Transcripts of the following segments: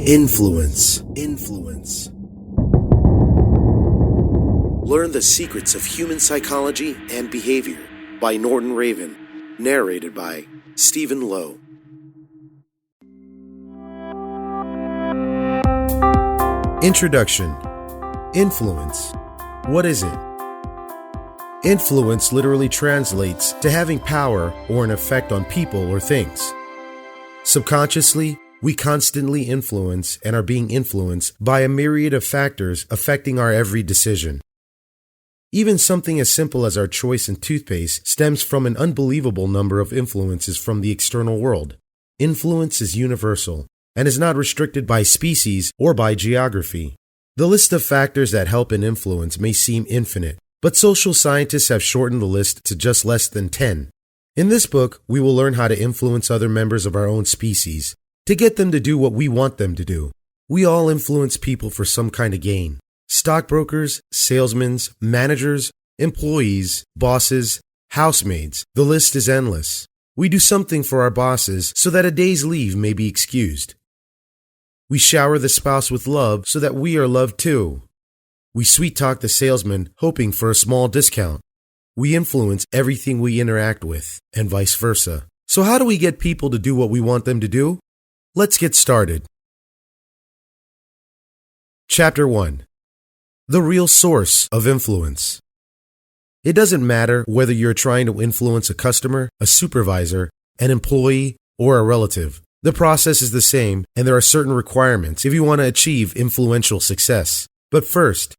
Influence. Learn the secrets of human psychology and behavior by Norton Raven. Narrated by Stephen Lowe. Introduction. Influence. What is it? Influence literally translates to having power or an effect on people or things. Subconsciously, we constantly influence and are being influenced by a myriad of factors affecting our every decision. Even something as simple as our choice in toothpaste stems from an unbelievable number of influences from the external world. Influence is universal and is not restricted by species or by geography. The list of factors that help in influence may seem infinite, but social scientists have shortened the list to just less than 10. In this book, we will learn how to influence other members of our own species, to get them to do what we want them to do. We all influence people for some kind of gain. Stockbrokers, salesmen, managers, employees, bosses, housemaids. The list is endless. We do something for our bosses so that a day's leave may be excused. We shower the spouse with love so that we are loved too. We sweet-talk the salesman hoping for a small discount. We influence everything we interact with, and vice versa. So how do we get people to do what we want them to do? Let's get started. Chapter 1. The real source of influence. It doesn't matter whether you're trying to influence a customer, a supervisor, an employee, or a relative. The process is the same, and there are certain requirements if you want to achieve influential success. But first,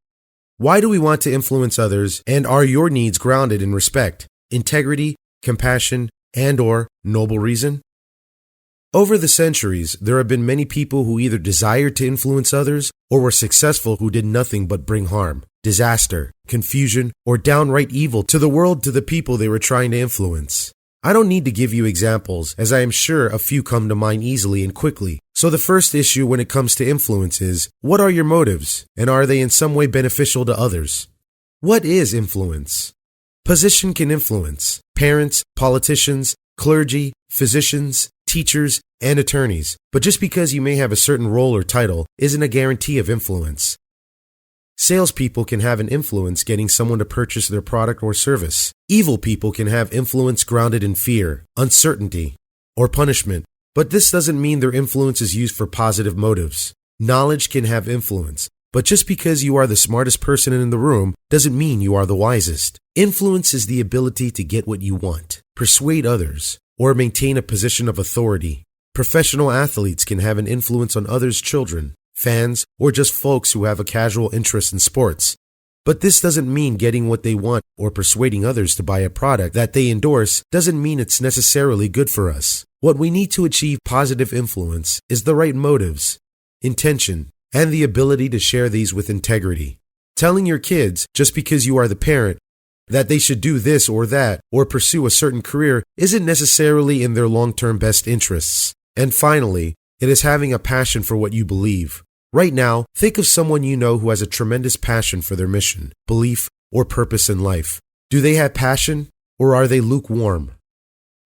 why do we want to influence others, and are your needs grounded in respect, integrity, compassion, and/or noble reason? Over the centuries, there have been many people who either desired to influence others or were successful who did nothing but bring harm, disaster, confusion, or downright evil to the world, to the people they were trying to influence. I don't need to give you examples, as I am sure a few come to mind easily and quickly. So the first issue when it comes to influence is, what are your motives, and are they in some way beneficial to others? What is influence? Position can influence. Parents, politicians, clergy, physicians, teachers, and attorneys. But just because you may have a certain role or title isn't a guarantee of influence. Salespeople can have an influence getting someone to purchase their product or service. Evil people can have influence grounded in fear, uncertainty, or punishment. But this doesn't mean their influence is used for positive motives. Knowledge can have influence, but just because you are the smartest person in the room doesn't mean you are the wisest. Influence is the ability to get what you want, persuade others, or maintain a position of authority. Professional athletes can have an influence on others' children, fans, or just folks who have a casual interest in sports. But this doesn't mean getting what they want or persuading others to buy a product that they endorse doesn't mean it's necessarily good for us. What we need to achieve positive influence is the right motives, intention, and the ability to share these with integrity. Telling your kids, just because you are the parent, that they should do this or that or pursue a certain career isn't necessarily in their long-term best interests. And finally, it is having a passion for what you believe. Right now, think of someone you know who has a tremendous passion for their mission, belief, or purpose in life. Do they have passion, or are they lukewarm?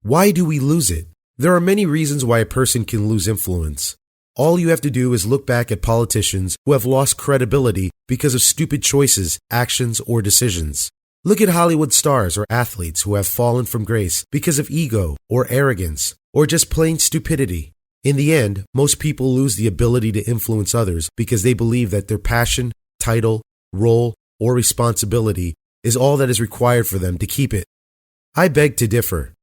Why do we lose it? There are many reasons why a person can lose influence. All you have to do is look back at politicians who have lost credibility because of stupid choices, actions, or decisions. Look at Hollywood stars or athletes who have fallen from grace because of ego or arrogance or just plain stupidity. In the end, most people lose the ability to influence others because they believe that their passion, title, role, or responsibility is all that is required for them to keep it. I beg to differ.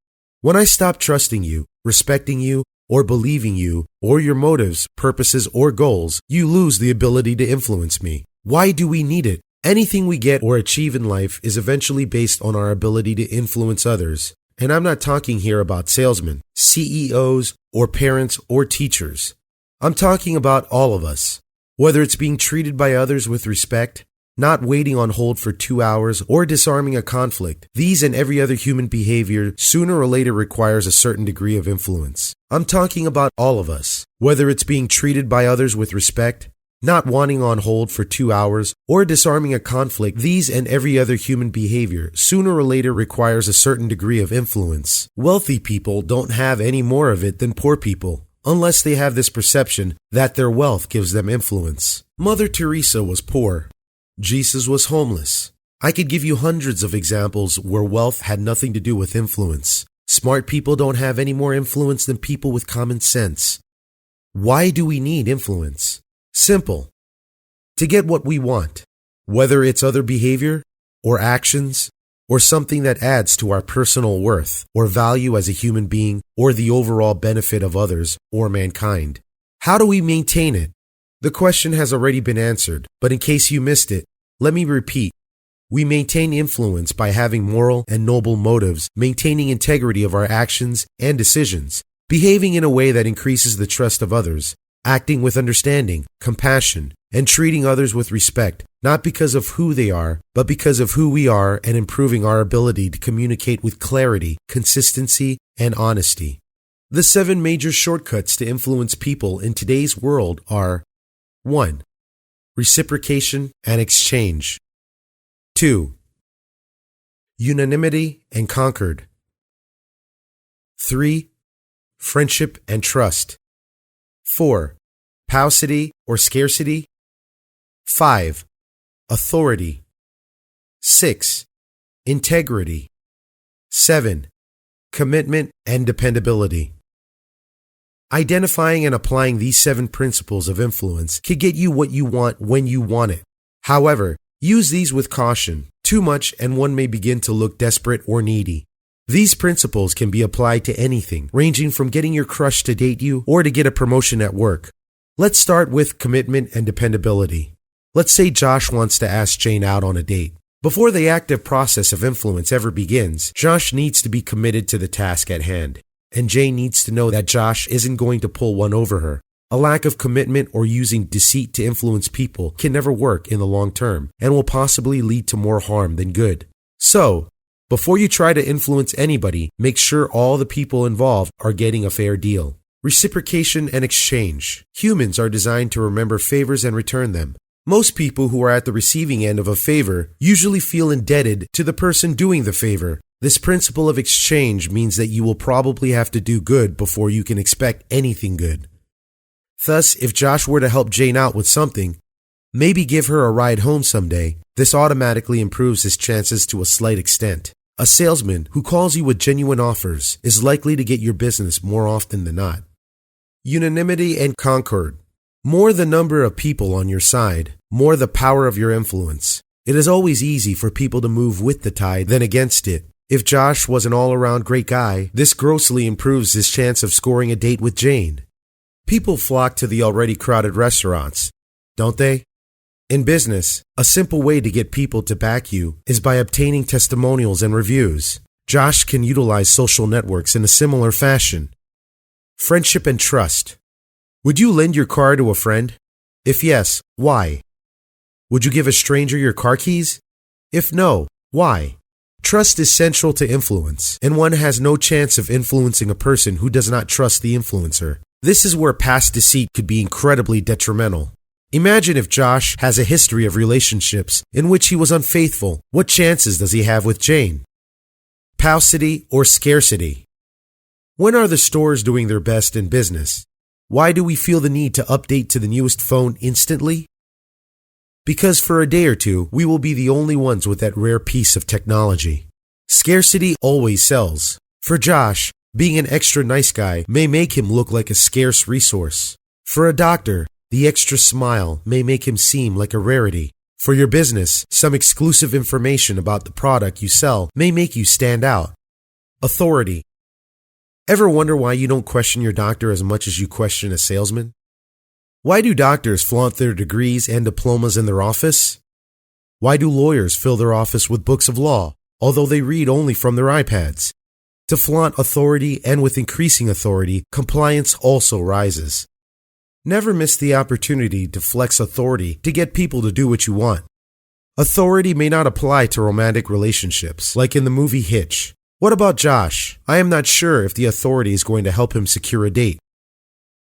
When I stop trusting you, respecting you, or believing you, or your motives, purposes, or goals, you lose the ability to influence me. Why do we need it? Anything we get or achieve in life is eventually based on our ability to influence others. And I'm not talking here about salesmen, CEOs, or parents, or teachers. I'm talking about all of us. Whether it's being treated by others with respect, not waiting on hold for 2 hours, or disarming a conflict, these and every other human behavior sooner or later requires a certain degree of influence. I'm talking about all of us. Whether it's being treated by others with respect, not wanting on hold for 2 hours, or disarming a conflict, these and every other human behavior sooner or later requires a certain degree of influence. Wealthy people don't have any more of it than poor people. unless they have this perception that their wealth gives them influence. Mother Teresa was poor. Jesus was homeless. I could give you hundreds of examples where wealth had nothing to do with influence. Smart people don't have any more influence than people with common sense. Why do we need influence? Simple. To get what we want, whether it's other behavior or actions or something that adds to our personal worth or value as a human being or the overall benefit of others or mankind. How do we maintain it? The question has already been answered, but in case you missed it, let me repeat. We maintain influence by having moral and noble motives, maintaining integrity of our actions and decisions, behaving in a way that increases the trust of others, acting with understanding, compassion, and treating others with respect, not because of who they are, but because of who we are, and improving our ability to communicate with clarity, consistency, and honesty. The 7 major shortcuts to influence people in today's world are: 1. Reciprocation and exchange. 2. Unanimity and concord. 3. Friendship and trust. 4. Paucity or scarcity. 5. Authority. 6. Integrity. 7. Commitment and dependability. Identifying and applying these 7 principles of influence can get you what you want when you want it. However, use these with caution. Too much and one may begin to look desperate or needy. These principles can be applied to anything, ranging from getting your crush to date you or to get a promotion at work. Let's start with commitment and dependability. Let's say Josh wants to ask Jane out on a date. Before the active process of influence ever begins, Josh needs to be committed to the task at hand. And Jane needs to know that Josh isn't going to pull one over her. A lack of commitment or using deceit to influence people can never work in the long term and will possibly lead to more harm than good. So, before you try to influence anybody, make sure all the people involved are getting a fair deal. Reciprocation and exchange. Humans are designed to remember favors and return them. Most people who are at the receiving end of a favor usually feel indebted to the person doing the favor. This principle of exchange means that you will probably have to do good before you can expect anything good. Thus, if Josh were to help Jane out with something, maybe give her a ride home someday, this automatically improves his chances to a slight extent. A salesman who calls you with genuine offers is likely to get your business more often than not. Unanimity and concord. More the number of people on your side, more the power of your influence. It is always easy for people to move with the tide than against it. If Josh was an all-around great guy, this grossly improves his chance of scoring a date with Jane. People flock to the already crowded restaurants, don't they? In business, a simple way to get people to back you is by obtaining testimonials and reviews. Josh can utilize social networks in a similar fashion. Friendship and trust. Would you lend your car to a friend? If yes, why? Would you give a stranger your car keys? If no, why? Trust is central to influence, and one has no chance of influencing a person who does not trust the influencer. This is where past deceit could be incredibly detrimental. Imagine if Josh has a history of relationships in which he was unfaithful. What chances does he have with Jane? Paucity or scarcity. When are the stores doing their best in business? Why do we feel the need to update to the newest phone instantly? Because for a day or two, we will be the only ones with that rare piece of technology. Scarcity always sells. For Josh, being an extra nice guy may make him look like a scarce resource. For a doctor, the extra smile may make him seem like a rarity. For your business, some exclusive information about the product you sell may make you stand out. Authority. Ever wonder why you don't question your doctor as much as you question a salesman? Why do doctors flaunt their degrees and diplomas in their office? Why do lawyers fill their office with books of law, although they read only from their iPads? To flaunt authority, and with increasing authority, compliance also rises. Never miss the opportunity to flex authority to get people to do what you want. Authority may not apply to romantic relationships, like in the movie Hitch. What about Josh? I am not sure if the authority is going to help him secure a date.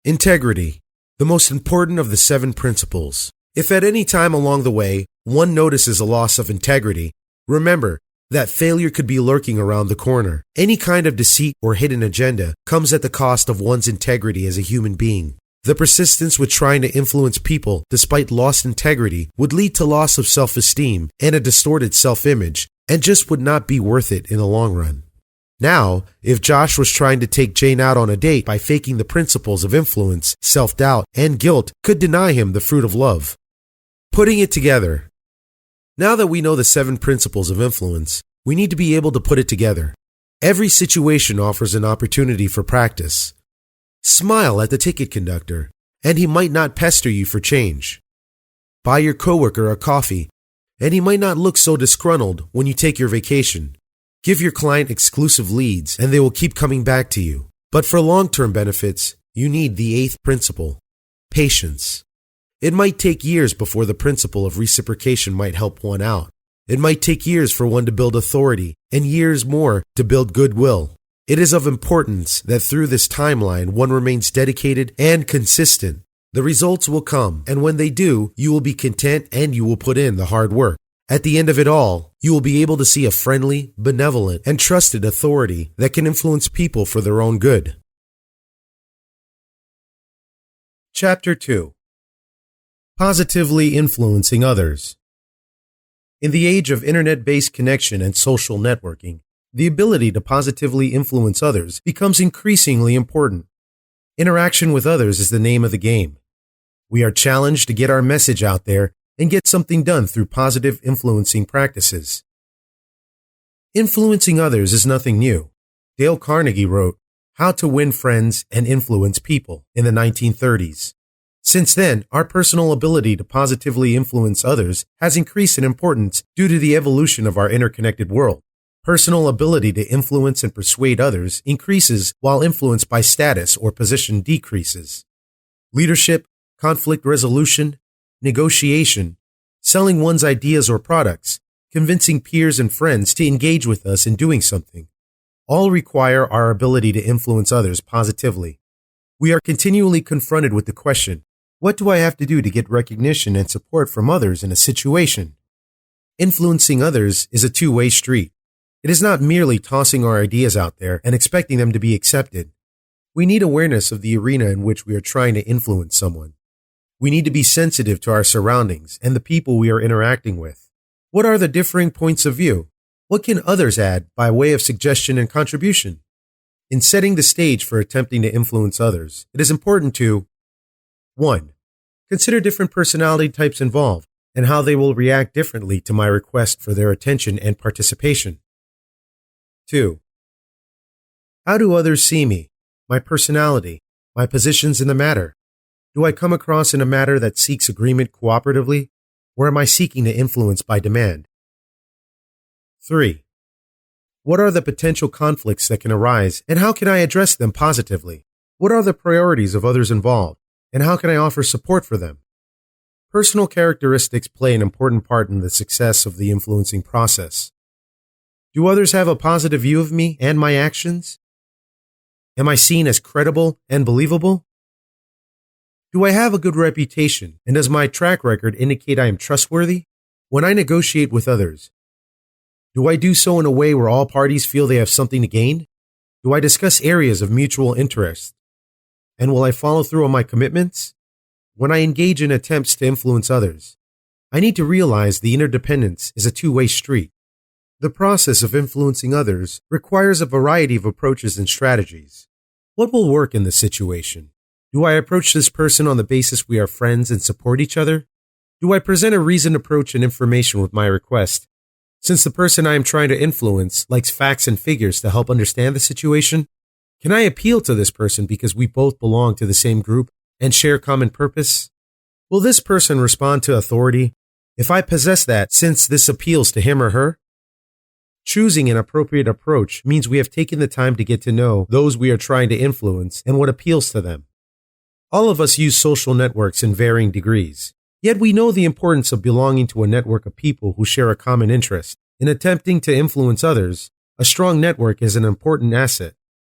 Integrity. The most important of the 7 principles. If at any time along the way, one notices a loss of integrity, remember, that failure could be lurking around the corner. Any kind of deceit or hidden agenda comes at the cost of one's integrity as a human being. The persistence with trying to influence people despite lost integrity would lead to loss of self-esteem and a distorted self-image, and just would not be worth it in the long run. Now, if Josh was trying to take Jane out on a date by faking the principles of influence, self-doubt, and guilt could deny him the fruit of love. Putting it together. Now that we know the 7 principles of influence, we need to be able to put it together. Every situation offers an opportunity for practice. Smile at the ticket conductor, and he might not pester you for change. Buy your coworker a coffee, and he might not look so disgruntled when you take your vacation. Give your client exclusive leads, and they will keep coming back to you. But for long-term benefits, you need the 8th principle, patience. It might take years before the principle of reciprocation might help one out. It might take years for one to build authority, and years more to build goodwill. It is of importance that through this timeline one remains dedicated and consistent. The results will come, and when they do, you will be content and you will put in the hard work. At the end of it all, you will be able to see a friendly, benevolent, and trusted authority that can influence people for their own good. Chapter 2. Positively Influencing Others. In the age of internet-based connection and social networking, the ability to positively influence others becomes increasingly important. Interaction with others is the name of the game. We are challenged to get our message out there and get something done through positive influencing practices. Influencing others is nothing new. Dale Carnegie wrote How to Win Friends and Influence People in the 1930s. Since then, our personal ability to positively influence others has increased in importance due to the evolution of our interconnected world. Personal ability to influence and persuade others increases while influence by status or position decreases. Leadership, conflict resolution, negotiation, selling one's ideas or products, convincing peers and friends to engage with us in doing something, all require our ability to influence others positively. We are continually confronted with the question, what do I have to do to get recognition and support from others in a situation? Influencing others is a two-way street. It is not merely tossing our ideas out there and expecting them to be accepted. We need awareness of the arena in which we are trying to influence someone. We need to be sensitive to our surroundings and the people we are interacting with. What are the differing points of view? What can others add by way of suggestion and contribution? In setting the stage for attempting to influence others, it is important to 1. Consider different personality types involved and how they will react differently to my request for their attention and participation. 2. How do others see me, my personality, my positions in the matter? Do I come across in a matter that seeks agreement cooperatively, or am I seeking to influence by demand? 3. What are the potential conflicts that can arise, and how can I address them positively? What are the priorities of others involved, and how can I offer support for them? Personal characteristics play an important part in the success of the influencing process. Do others have a positive view of me and my actions? Am I seen as credible and believable? Do I have a good reputation, and does my track record indicate I am trustworthy? When I negotiate with others, do I do so in a way where all parties feel they have something to gain? Do I discuss areas of mutual interest? And will I follow through on my commitments? When I engage in attempts to influence others, I need to realize the interdependence is a two-way street. The process of influencing others requires a variety of approaches and strategies. What will work in this situation? Do I approach this person on the basis we are friends and support each other? Do I present a reasoned approach and information with my request? Since the person I am trying to influence likes facts and figures to help understand the situation, can I appeal to this person because we both belong to the same group and share common purpose? Will this person respond to authority if I possess that since this appeals to him or her? Choosing an appropriate approach means we have taken the time to get to know those we are trying to influence and what appeals to them. All of us use social networks in varying degrees, yet we know the importance of belonging to a network of people who share a common interest. In attempting to influence others, a strong network is an important asset.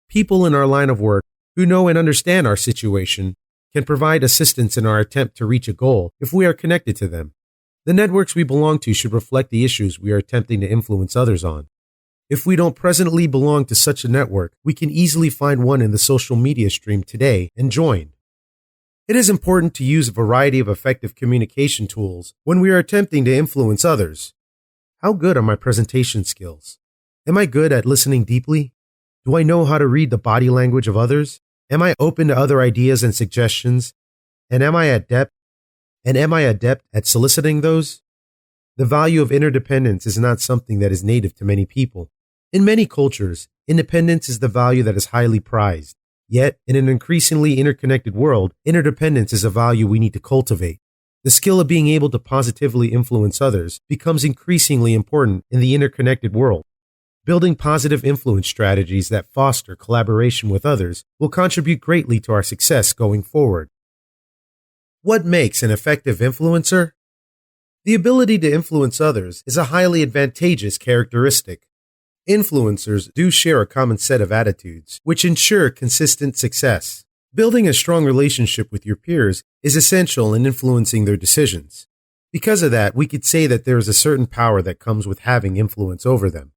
People in our line of work who know and understand our situation can provide assistance in our attempt to reach a goal if we are connected to them. The networks we belong to should reflect the issues we are attempting to influence others on. If we don't presently belong to such a network, we can easily find one in the social media stream today and join. It is important to use a variety of effective communication tools when we are attempting to influence others. How good are my presentation skills? Am I good at listening deeply? Do I know how to read the body language of others? Am I open to other ideas and suggestions? And am I adept at soliciting those? The value of interdependence is not something that is native to many people. In many cultures, independence is the value that is highly prized. Yet, in an increasingly interconnected world, interdependence is a value we need to cultivate. The skill of being able to positively influence others becomes increasingly important in the interconnected world. Building positive influence strategies that foster collaboration with others will contribute greatly to our success going forward. What makes an effective influencer? The ability to influence others is a highly advantageous characteristic. Influencers do share a common set of attitudes, which ensure consistent success. Building a strong relationship with your peers is essential in influencing their decisions. Because of that, we could say that there is a certain power that comes with having influence over them.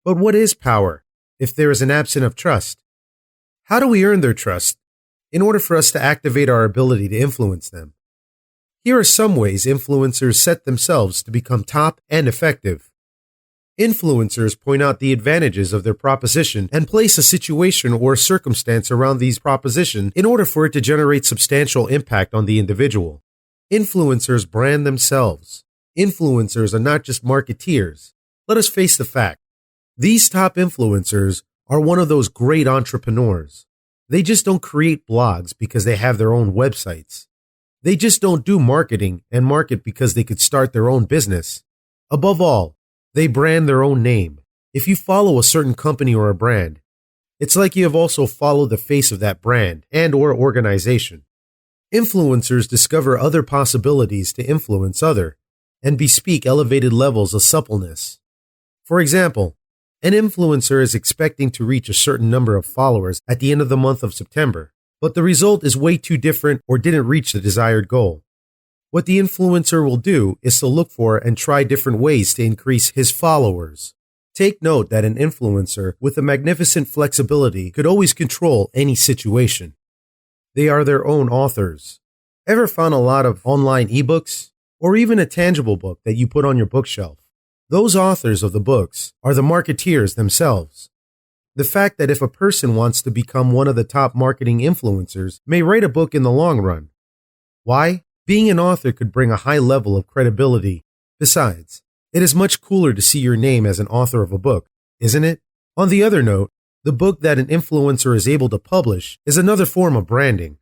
But what is power if there is an absence of trust? How do we earn their trust in order for us to activate our ability to influence them? Here are some ways influencers set themselves to become top and effective. Influencers point out the advantages of their proposition and place a situation or a circumstance around these propositions in order for it to generate substantial impact on the individual. Influencers brand themselves. Influencers are not just marketeers. Let us face the fact. These top influencers are one of those great entrepreneurs. They just don't create blogs because they have their own websites. They just don't do marketing and market because they could start their own business. Above all, they brand their own name. If you follow a certain company or a brand, it's like you have also followed the face of that brand and/or organization. Influencers discover other possibilities to influence other and bespeak elevated levels of suppleness. For example, an influencer is expecting to reach a certain number of followers at the end of the month of September, but the result is way too different or didn't reach the desired goal. What the influencer will do is to look for and try different ways to increase his followers. Take note that an influencer with a magnificent flexibility could always control any situation. They are their own authors. Ever found a lot of online ebooks or even a tangible book that you put on your bookshelf? Those authors of the books are the marketeers themselves. The fact that if a person wants to become one of the top marketing influencers may write a book in the long run. Why? Being an author could bring a high level of credibility. Besides, it is much cooler to see your name as an author of a book, isn't it? On the other note, the book that an influencer is able to publish is another form of branding.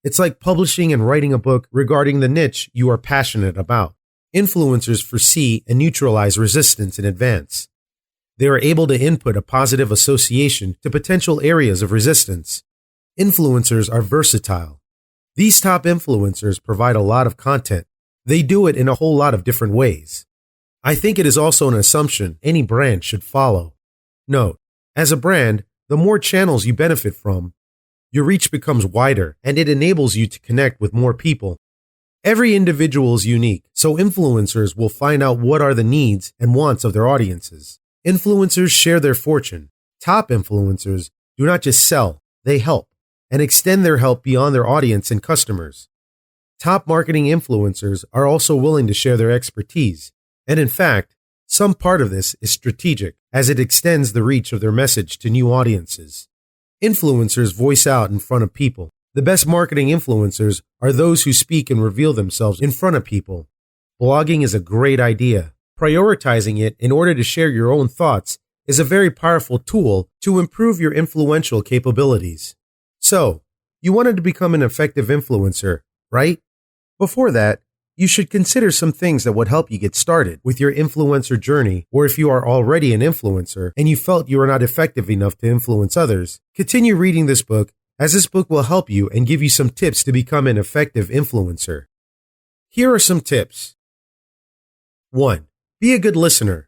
It's like publishing and writing a book regarding the niche you are passionate about. Influencers foresee and neutralize resistance in advance. They are able to input a positive association to potential areas of resistance. Influencers are versatile. These top influencers provide a lot of content. They do it in a whole lot of different ways. I think it is also an assumption any brand should follow. Note, as a brand, the more channels you benefit from, your reach becomes wider and it enables you to connect with more people. Every individual is unique, so influencers will find out what are the needs and wants of their audiences. Influencers share their fortune. Top influencers do not just sell, they help and extend their help beyond their audience and customers. Top marketing influencers are also willing to share their expertise, and in fact, some part of this is strategic as it extends the reach of their message to new audiences. Influencers voice out in front of people. The best marketing influencers are those who speak and reveal themselves in front of people. Blogging is a great idea. Prioritizing it in order to share your own thoughts is a very powerful tool to improve your influential capabilities. So, you wanted to become an effective influencer, right? Before that, you should consider some things that would help you get started with your influencer journey, or if you are already an influencer and you felt you are not effective enough to influence others, continue reading this book, as this book will help you and give you some tips to become an effective influencer. Here are some tips. 1. Be a good listener.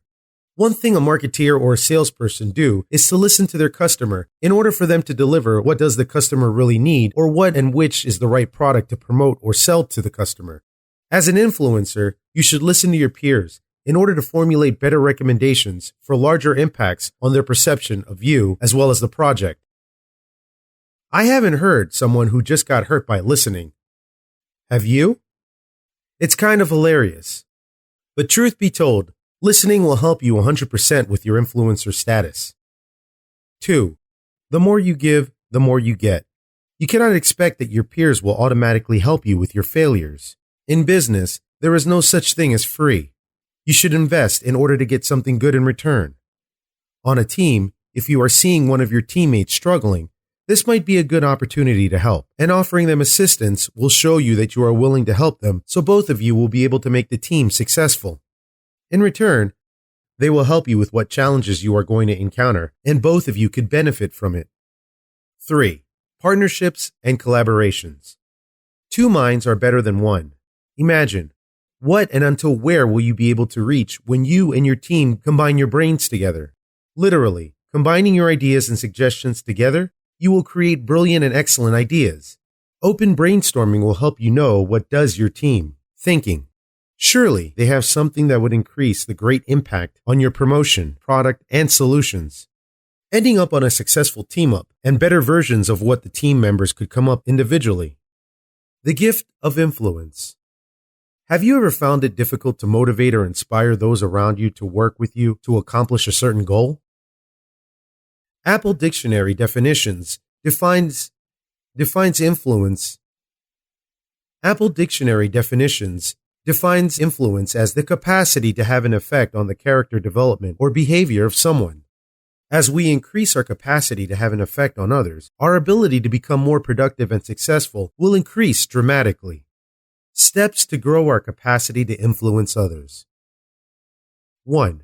One thing a marketeer or a salesperson do is to listen to their customer in order for them to deliver what does the customer really need or what and which is the right product to promote or sell to the customer. As an influencer, you should listen to your peers in order to formulate better recommendations for larger impacts on their perception of you as well as the project. I haven't heard someone who just got hurt by listening. Have you? It's kind of hilarious. But truth be told, listening will help you 100% with your influencer status. 2. The more you give, the more you get. You cannot expect that your peers will automatically help you with your failures. In business, there is no such thing as free. You should invest in order to get something good in return. On a team, if you are seeing one of your teammates struggling, this might be a good opportunity to help, and offering them assistance will show you that you are willing to help them, so both of you will be able to make the team successful. In return, they will help you with what challenges you are going to encounter, and both of you could benefit from it. 3. Partnerships and collaborations. 2 minds are better than 1. Imagine, what and until where will you be able to reach when you and your team combine your brains together? Literally, combining your ideas and suggestions together, you will create brilliant and excellent ideas. Open brainstorming will help you know what does your team thinking. Surely they have something that would increase the great impact on your promotion, product, and solutions. Ending up on a successful team up and better versions of what the team members could come up individually. The gift of influence. Have you ever found it difficult to motivate or inspire those around you to work with you to accomplish a certain goal? Apple Dictionary definitions defines influence. Apple Dictionary definitions defines influence as the capacity to have an effect on the character development or behavior of someone. As we increase our capacity to have an effect on others, our ability to become more productive and successful will increase dramatically. Steps to grow our capacity to influence others. 1.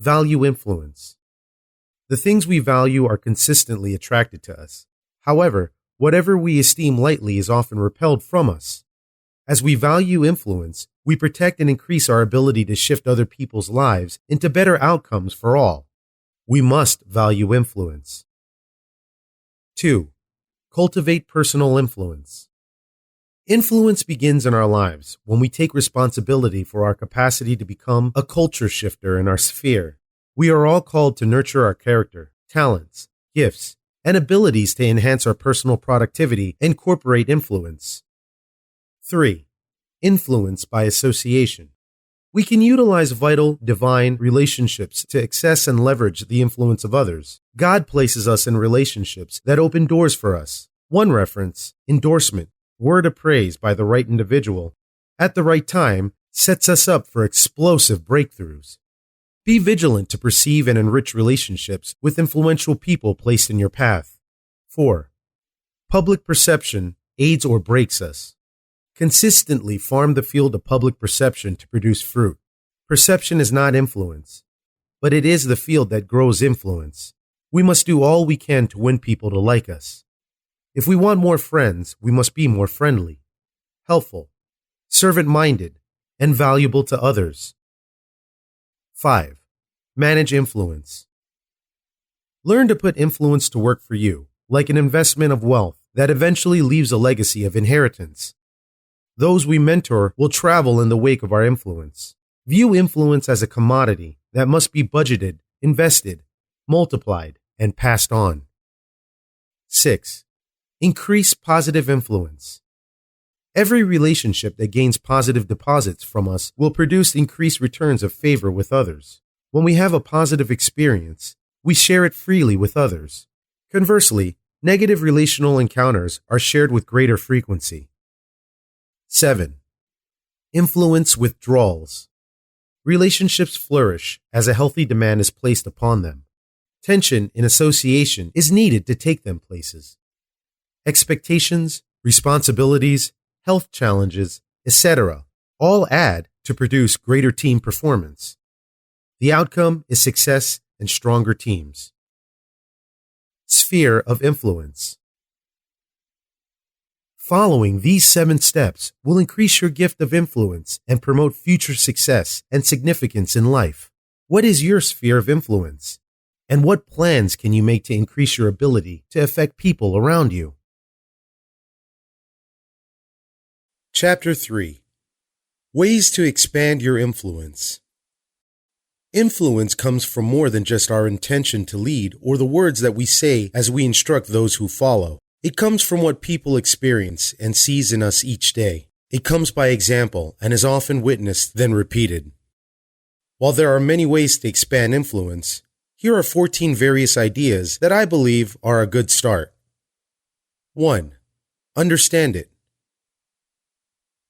Value influence. The things we value are consistently attracted to us. However, whatever we esteem lightly is often repelled from us. As we value influence, we protect and increase our ability to shift other people's lives into better outcomes for all. We must value influence. 2. Cultivate personal influence. Influence begins in our lives when we take responsibility for our capacity to become a culture shifter in our sphere. We are all called to nurture our character, talents, gifts, and abilities to enhance our personal productivity and incorporate influence. 3. Influence by association. We can utilize vital, divine relationships to access and leverage the influence of others. God places us in relationships that open doors for us. One reference, endorsement, word of praise by the right individual at the right time sets us up for explosive breakthroughs. Be vigilant to perceive and enrich relationships with influential people placed in your path. 4. Public perception aids or breaks us. Consistently farm the field of public perception to produce fruit. Perception is not influence, but it is the field that grows influence. We must do all we can to win people to like us. If we want more friends, we must be more friendly, helpful, servant-minded, and valuable to others. 5. Manage influence. Learn to put influence to work for you, like an investment of wealth that eventually leaves a legacy of inheritance. Those we mentor will travel in the wake of our influence. View influence as a commodity that must be budgeted, invested, multiplied, and passed on. 6. Increase positive influence. Every relationship that gains positive deposits from us will produce increased returns of favor with others. When we have a positive experience, we share it freely with others. Conversely, negative relational encounters are shared with greater frequency. 7. Influence withdrawals. Relationships flourish as a healthy demand is placed upon them. Tension in association is needed to take them places. Expectations, responsibilities, health challenges, etc. all add to produce greater team performance. The outcome is success and stronger teams. Sphere of influence. Following these 7 steps will increase your gift of influence and promote future success and significance in life. What is your sphere of influence? And what plans can you make to increase your ability to affect people around you? Chapter 3. Ways to expand your influence. Influence comes from more than just our intention to lead or the words that we say as we instruct those who follow. It comes from what people experience and sees in us each day. It comes by example and is often witnessed, then repeated. While there are many ways to expand influence, here are 14 various ideas that I believe are a good start. 1. Understand it.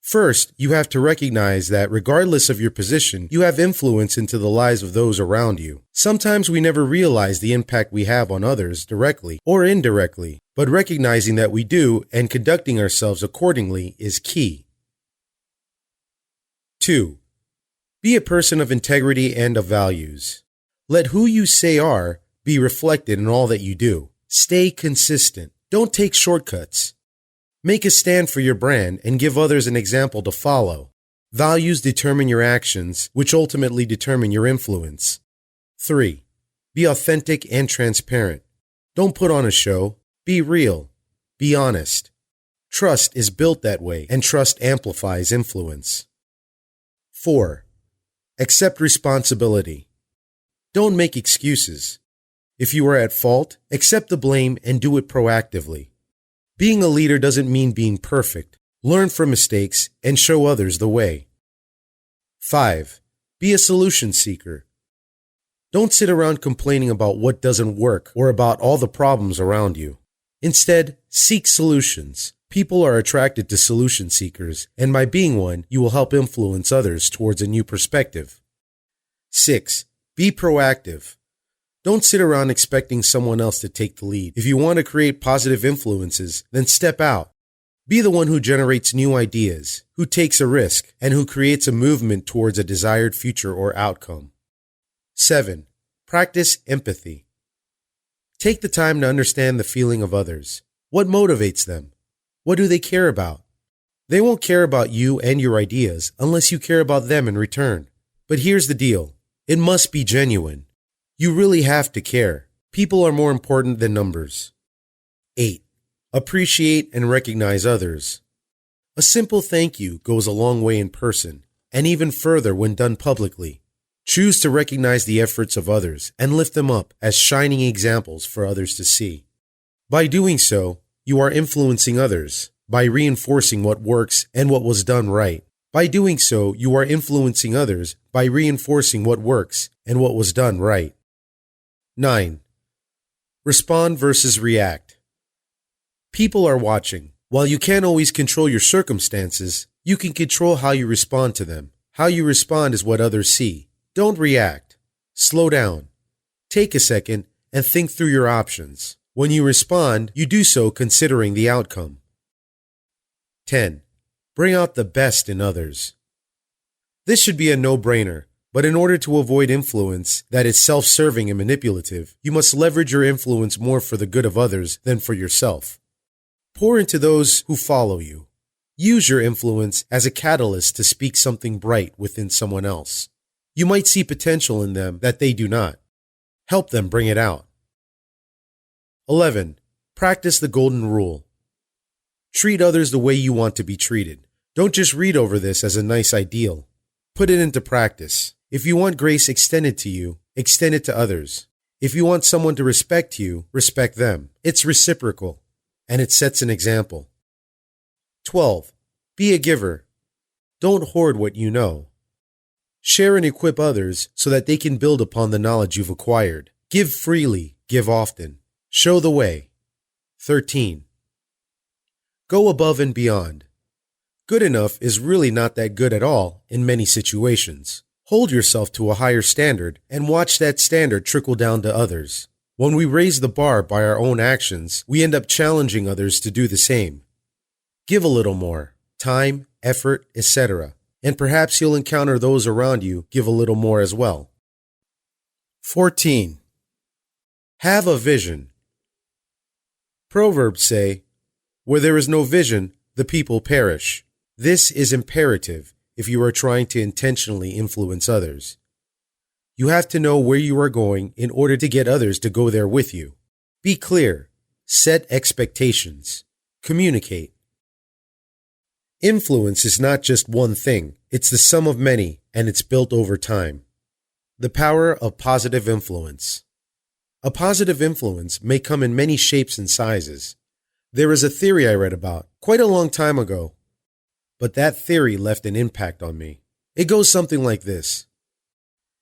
First, you have to recognize that regardless of your position, you have influence into the lives of those around you. Sometimes we never realize the impact we have on others directly or indirectly, but recognizing that we do and conducting ourselves accordingly is key. 2. Be a person of integrity and of values. Let who you say are be reflected in all that you do. Stay consistent. Don't take shortcuts. Make a stand for your brand and give others an example to follow. Values determine your actions, which ultimately determine your influence. 3. Be authentic and transparent. Don't put on a show. Be real. Be honest. Trust is built that way, and trust amplifies influence. 4. Accept responsibility. Don't make excuses. If you are at fault, accept the blame and do it proactively. Being a leader doesn't mean being perfect. Learn from mistakes and show others the way. 5. Be a solution seeker. Don't sit around complaining about what doesn't work or about all the problems around you. Instead, seek solutions. People are attracted to solution seekers, and by being one, you will help influence others towards a new perspective. 6. Be proactive. Don't sit around expecting someone else to take the lead. If you want to create positive influences, then step out. Be the one who generates new ideas, who takes a risk, and who creates a movement towards a desired future or outcome. 7. Practice empathy. Take the time to understand the feeling of others. What motivates them? What do they care about? They won't care about you and your ideas unless you care about them in return. But here's the deal. It must be genuine. You really have to care. People are more important than numbers. 8. Appreciate and recognize others. A simple thank you goes a long way in person, and even further when done publicly. Choose to recognize the efforts of others and lift them up as shining examples for others to see. By doing so, you are influencing others by reinforcing what works and what was done right. By doing so, you are influencing others by reinforcing what works and what was done right. 9. Respond versus react. People are watching. While you can't always control your circumstances, you can control how you respond to them. How you respond is what others see. Don't react. Slow down. Take a second and think through your options. When you respond, you do so considering the outcome. 10. Bring out the best in others. This should be a no-brainer, but in order to avoid influence that is self-serving and manipulative, you must leverage your influence more for the good of others than for yourself. Pour into those who follow you. Use your influence as a catalyst to speak something bright within someone else. You might see potential in them that they do not. Help them bring it out. 11. Practice the golden rule. Treat others the way you want to be treated. Don't just read over this as a nice ideal. Put it into practice. If you want grace extended to you, extend it to others. If you want someone to respect you, respect them. It's reciprocal, and it sets an example. 12. Be a giver. Don't hoard what you know. Share and equip others so that they can build upon the knowledge you've acquired. Give freely, give often. Show the way. 13. Go above and beyond. Good enough is really not that good at all in many situations. Hold yourself to a higher standard and watch that standard trickle down to others. When we raise the bar by our own actions, we end up challenging others to do the same. Give a little more, time, effort, etc., and perhaps you'll encounter those around you give a little more as well. 14. Have a vision. Proverbs say, "Where there is no vision, the people perish." This is imperative if you are trying to intentionally influence others. You have to know where you are going in order to get others to go there with you. Be clear. Set expectations. Communicate. Influence is not just one thing, it's the sum of many, and it's built over time. The power of positive influence. A positive influence may come in many shapes and sizes. There is a theory I read about quite a long time ago, but that theory left an impact on me. It goes something like this.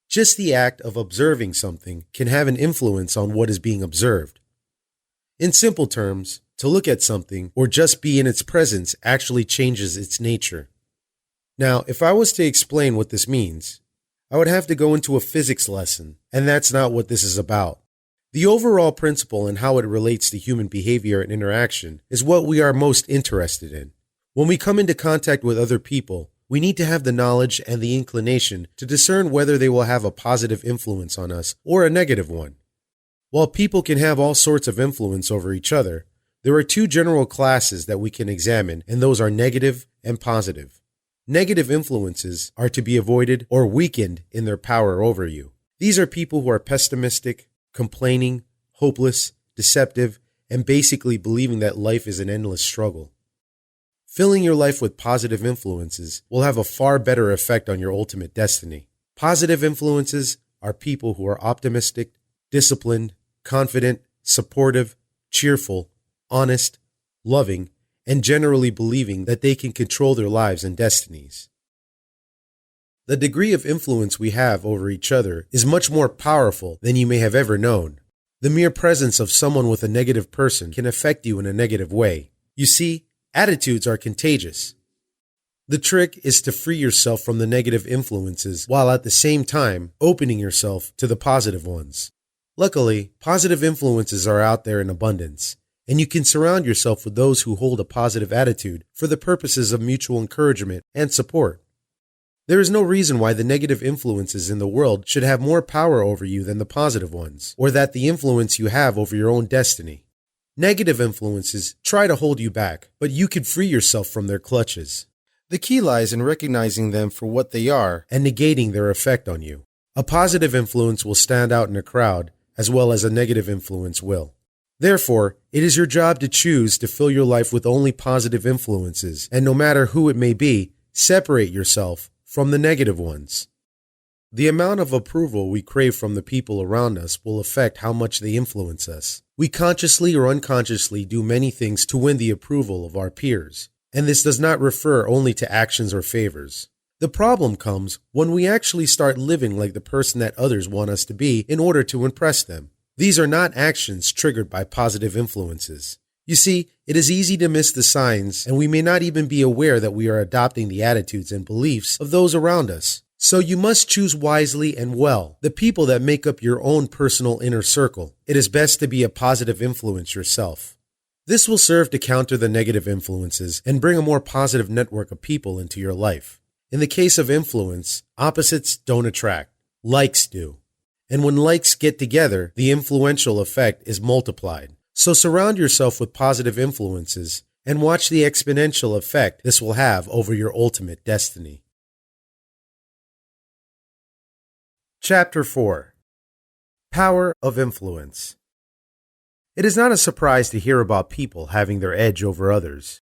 Just the act of observing something can have an influence on what is being observed. In simple terms, to look at something or just be in its presence actually changes its nature. Now, if I was to explain what this means, I would have to go into a physics lesson, and that's not what this is about. The overall principle and how it relates to human behavior and interaction is what we are most interested in. When we come into contact with other people, we need to have the knowledge and the inclination to discern whether they will have a positive influence on us or a negative one. While people can have all sorts of influence over each other, there are two general classes that we can examine, and those are negative and positive. Negative influences are to be avoided or weakened in their power over you. These are people who are pessimistic, complaining, hopeless, deceptive, and basically believing that life is an endless struggle. Filling your life with positive influences will have a far better effect on your ultimate destiny. Positive influences are people who are optimistic, disciplined, confident, supportive, cheerful, honest, loving, and generally believing that they can control their lives and destinies. The degree of influence we have over each other is much more powerful than you may have ever known. The mere presence of someone with a negative person can affect you in a negative way. You see, attitudes are contagious. The trick is to free yourself from the negative influences while at the same time opening yourself to the positive ones. Luckily, positive influences are out there in abundance, and you can surround yourself with those who hold a positive attitude for the purposes of mutual encouragement and support. There is no reason why the negative influences in the world should have more power over you than the positive ones, or that the influence you have over your own destiny. Negative influences try to hold you back, but you can free yourself from their clutches. The key lies in recognizing them for what they are and negating their effect on you. A positive influence will stand out in a crowd, as well as a negative influence will. Therefore, it is your job to choose to fill your life with only positive influences, and no matter who it may be, separate yourself from the negative ones. The amount of approval we crave from the people around us will affect how much they influence us. We consciously or unconsciously do many things to win the approval of our peers, and this does not refer only to actions or favors. The problem comes when we actually start living like the person that others want us to be in order to impress them. These are not actions triggered by positive influences. You see, it is easy to miss the signs, and we may not even be aware that we are adopting the attitudes and beliefs of those around us. So you must choose wisely and well the people that make up your own personal inner circle. It is best to be a positive influence yourself. This will serve to counter the negative influences and bring a more positive network of people into your life. In the case of influence, opposites don't attract, likes do. And when likes get together, the influential effect is multiplied. So surround yourself with positive influences and watch the exponential effect this will have over your ultimate destiny. Chapter 4. Power of Influence. It is not a surprise to hear about people having their edge over others,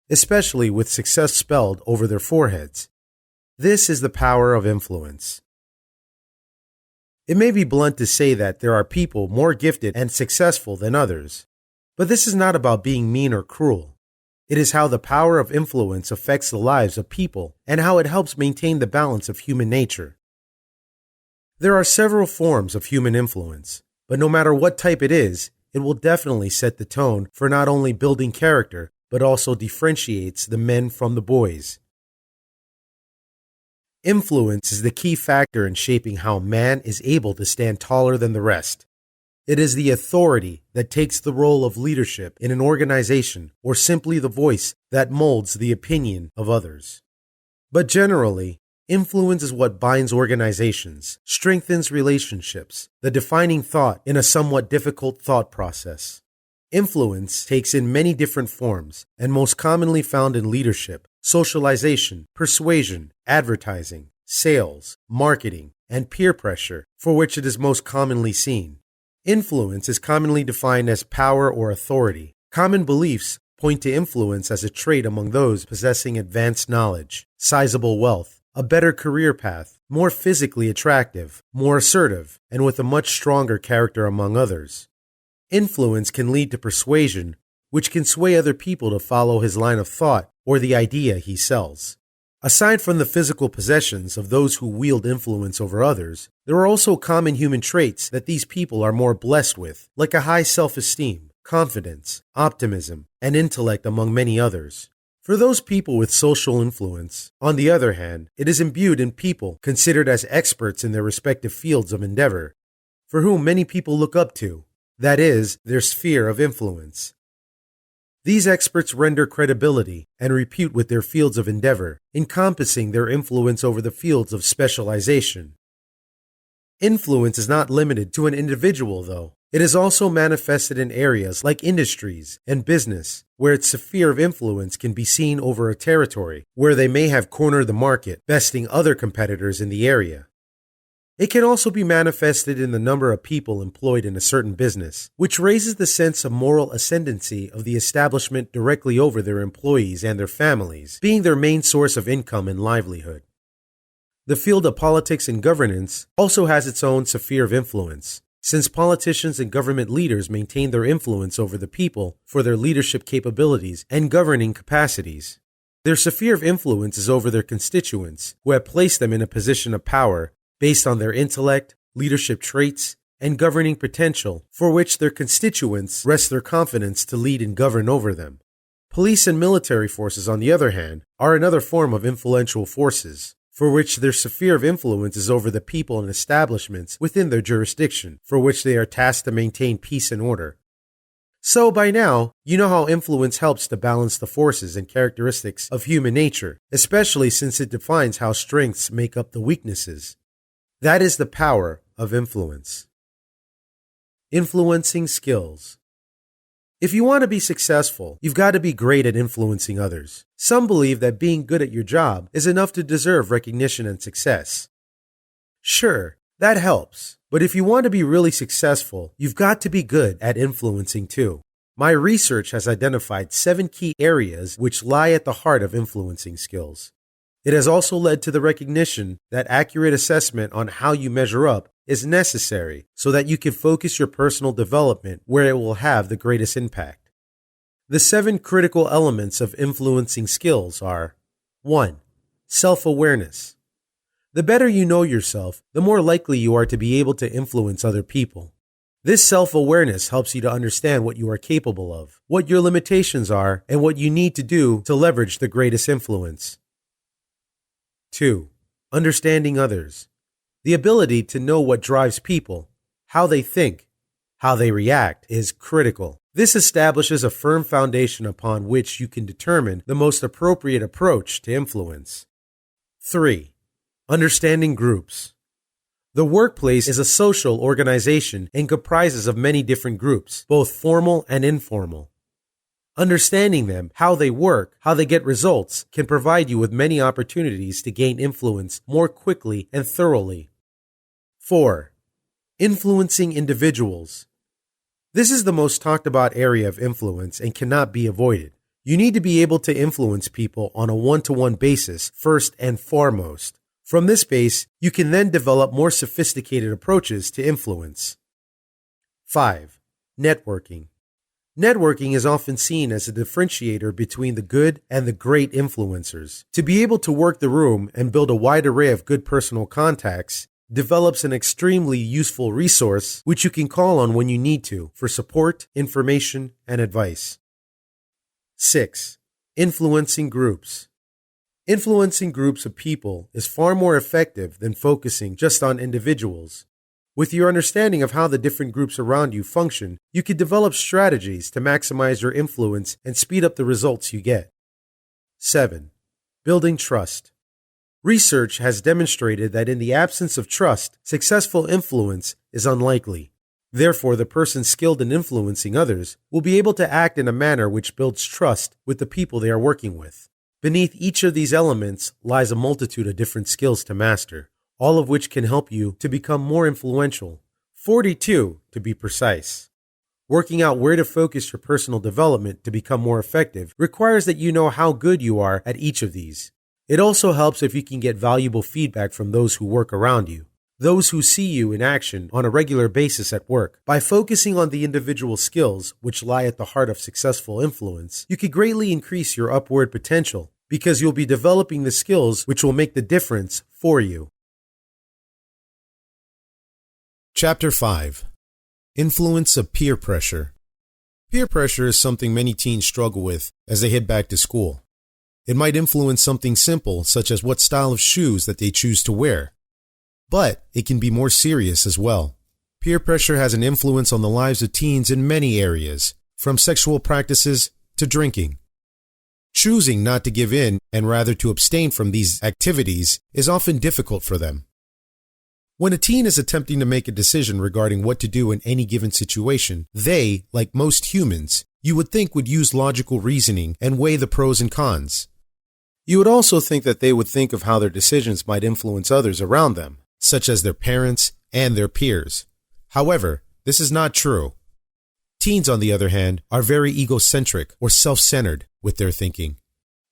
especially with success spelled over their foreheads. This is the power of influence. It may be blunt to say that there are people more gifted and successful than others, but this is not about being mean or cruel. It is how the power of influence affects the lives of people and how it helps maintain the balance of human nature. There are several forms of human influence, but no matter what type it is, it will definitely set the tone for not only building character, but also differentiates the men from the boys. Influence is the key factor in shaping how man is able to stand taller than the rest. It is the authority that takes the role of leadership in an organization, or simply the voice that molds the opinion of others. But generally, influence is what binds organizations, strengthens relationships, the defining thought in a somewhat difficult thought process. Influence takes in many different forms, and most commonly found in leadership, socialization, persuasion, advertising, sales, marketing, and peer pressure, for which it is most commonly seen. Influence is commonly defined as power or authority, common beliefs point to influence as a trait among those possessing advanced knowledge, sizable wealth, a better career path, more physically attractive, more assertive, and with a much stronger character among others. Influence can lead to persuasion, which can sway other people to follow his line of thought or the idea he sells. Aside from the physical possessions of those who wield influence over others, there are also common human traits that these people are more blessed with, like a high self-esteem, confidence, optimism, and intellect among many others. For those people with social influence, on the other hand, it is imbued in people considered as experts in their respective fields of endeavor, for whom many people look up to, that is, their sphere of influence. These experts render credibility and repute with their fields of endeavor, encompassing their influence over the fields of specialization. Influence is not limited to an individual, though. It is also manifested in areas like industries and business, where its sphere of influence can be seen over a territory where they may have cornered the market, besting other competitors in the area. It can also be manifested in the number of people employed in a certain business, which raises the sense of moral ascendancy of the establishment directly over their employees and their families, being their main source of income and livelihood. The field of politics and governance also has its own sphere of influence, since politicians and government leaders maintain their influence over the people for their leadership capabilities and governing capacities. Their sphere of influence is over their constituents, who have placed them in a position of power based on their intellect, leadership traits, and governing potential, for which their constituents rest their confidence to lead and govern over them. Police and military forces, on the other hand, are another form of influential forces, for which their sphere of influence is over the people and establishments within their jurisdiction, for which they are tasked to maintain peace and order. So by now, you know how influence helps to balance the forces and characteristics of human nature, especially since it defines how strengths make up the weaknesses. That is the power of influence. Influencing skills. If you want to be successful, you've got to be great at influencing others. Some believe that being good at your job is enough to deserve recognition and success. Sure, that helps, but if you want to be really successful, you've got to be good at influencing too. My research has identified 7 key areas which lie at the heart of influencing skills. It has also led to the recognition that accurate assessment on how you measure up is necessary so that you can focus your personal development where it will have the greatest impact. The 7 critical elements of influencing skills are: 1. Self-awareness. The better you know yourself, the more likely you are to be able to influence other people. This self-awareness helps you to understand what you are capable of, what your limitations are, and what you need to do to leverage the greatest influence. 2. Understanding others. The ability to know what drives people, how they think, how they react is critical. This establishes a firm foundation upon which you can determine the most appropriate approach to influence. 3. Understanding groups. The workplace is a social organization and comprises of many different groups, both formal and informal. Understanding them, how they work, how they get results, can provide you with many opportunities to gain influence more quickly and thoroughly. 4. Influencing individuals. This is the most talked about area of influence and cannot be avoided. You need to be able to influence people on a one-to-one basis first and foremost. From this base, you can then develop more sophisticated approaches to influence. 5. Networking. Networking is often seen as a differentiator between the good and the great influencers. To be able to work the room and build a wide array of good personal contacts develops an extremely useful resource which you can call on when you need to for support, information, and advice. 6. Influencing groups. Influencing groups of people is far more effective than focusing just on individuals. With your understanding of how the different groups around you function, you can develop strategies to maximize your influence and speed up the results you get. 7. Building trust. Research has demonstrated that in the absence of trust, successful influence is unlikely. Therefore, the person skilled in influencing others will be able to act in a manner which builds trust with the people they are working with. Beneath each of these elements lies a multitude of different skills to master, all of which can help you to become more influential. 42, to be precise. Working out where to focus your personal development to become more effective requires that you know how good you are at each of these. It also helps if you can get valuable feedback from those who work around you, those who see you in action on a regular basis at work. By focusing on the individual skills which lie at the heart of successful influence, you could greatly increase your upward potential because you'll be developing the skills which will make the difference for you. Chapter 5. Influence of peer pressure. Peer pressure is something many teens struggle with as they head back to school. It might influence something simple, such as what style of shoes that they choose to wear. But it can be more serious as well. Peer pressure has an influence on the lives of teens in many areas, from sexual practices to drinking. Choosing not to give in and rather to abstain from these activities is often difficult for them. When a teen is attempting to make a decision regarding what to do in any given situation, they, like most humans, you would think would use logical reasoning and weigh the pros and cons. You would also think that they would think of how their decisions might influence others around them, such as their parents and their peers. However, this is not true. Teens, on the other hand, are very egocentric or self-centered with their thinking.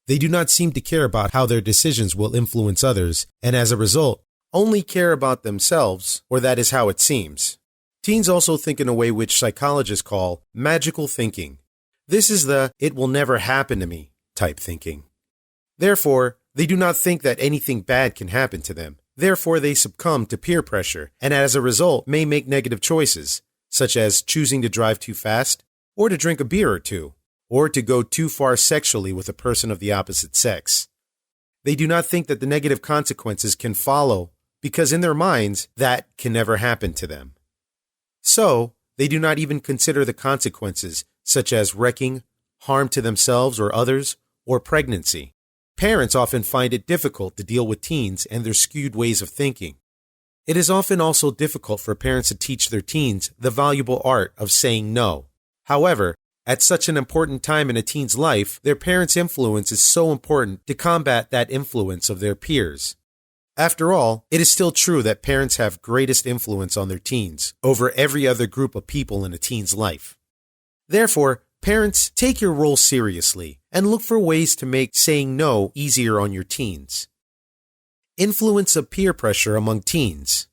They do not seem to care about how their decisions will influence others, and as a result, only care about themselves, or that is how it seems. Teens also think in a way which psychologists call magical thinking. This is the "it will never happen to me" type thinking. Therefore, they do not think that anything bad can happen to them. Therefore, they succumb to peer pressure, and as a result may make negative choices, such as choosing to drive too fast, or to drink a beer or two, or to go too far sexually with a person of the opposite sex. They do not think that the negative consequences can follow because in their minds, that can never happen to them. So, they do not even consider the consequences, such as wrecking, harm to themselves or others, or pregnancy. Parents often find it difficult to deal with teens and their skewed ways of thinking. It is often also difficult for parents to teach their teens the valuable art of saying no. However, at such an important time in a teen's life, their parents' influence is so important to combat that influence of their peers. After all, it is still true that parents have greatest influence on their teens over every other group of people in a teen's life. Therefore, parents, take your role seriously and look for ways to make saying no easier on your teens. Influence of peer pressure among teens.